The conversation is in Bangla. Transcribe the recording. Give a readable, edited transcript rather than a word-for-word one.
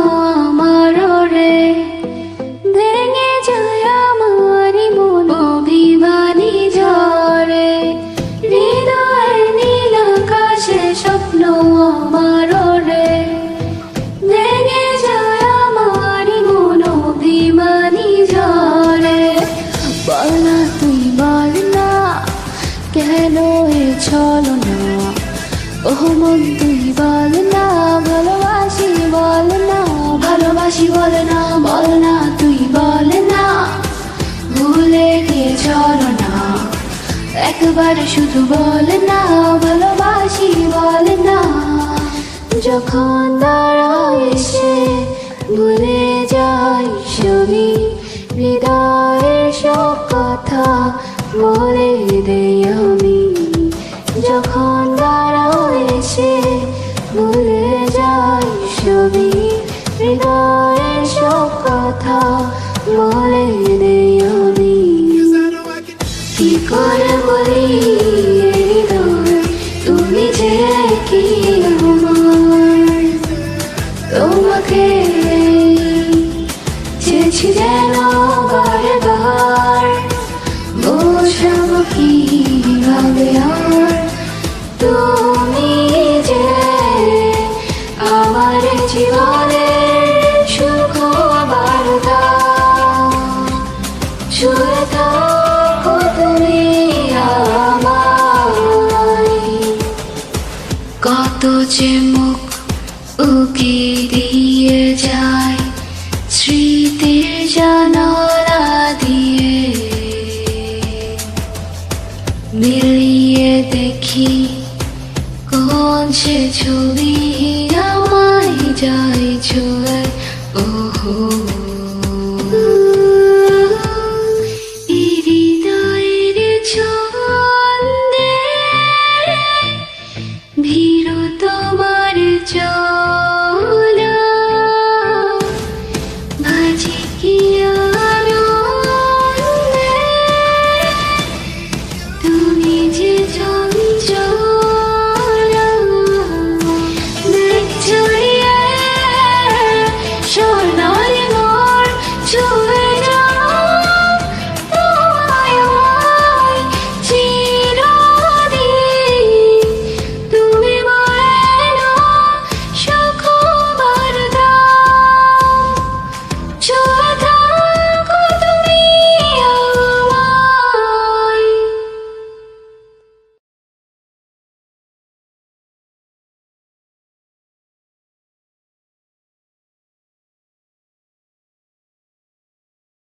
আমার রে, ভেঙে যায় আমারই মন অভিমানী ঝড়ে। হৃদয়ের নীল আকাশে স্বপ্ন আমার রে, ভেঙে যায় আমারই মন অভিমানী ঝড়ে। বল না তুই বল না, কেন এ ছলনা? ও মন তুই বল না, ভালোবাসি বল না, ভালোবাসি বল না, বল না তুই বল না, ভুলে গিয়ে চলো না, একবার শুধু বল না, ভালোবাসি বল না। যখন দাঁড়ায় এসে ভুলে যাই সবই, হৃদয়ের সব কথা বলে দেই আমি। যখন দাঁড়ায় এসে ভুলে যাই সবই, হৃদয়ের সব কথা বলে দেই আমি। কি করে বলি হৃদয়, তুমি যে কি আমার, তোমাকে চেয়েছি যেন বারবার, বোঝাবো কিভাবে আর, তুমি যে আমার জীবনের সুখ বার্তা। ছুঁয়ে থাকো তুমি আমায়, কত যে মুখ উকি দিয়ে যায় স্মৃতির জানালা দিয়ে। মিলিয়ে দেখি কোন সে ছবি আমায় যায় ছুঁয়ে, ওহো।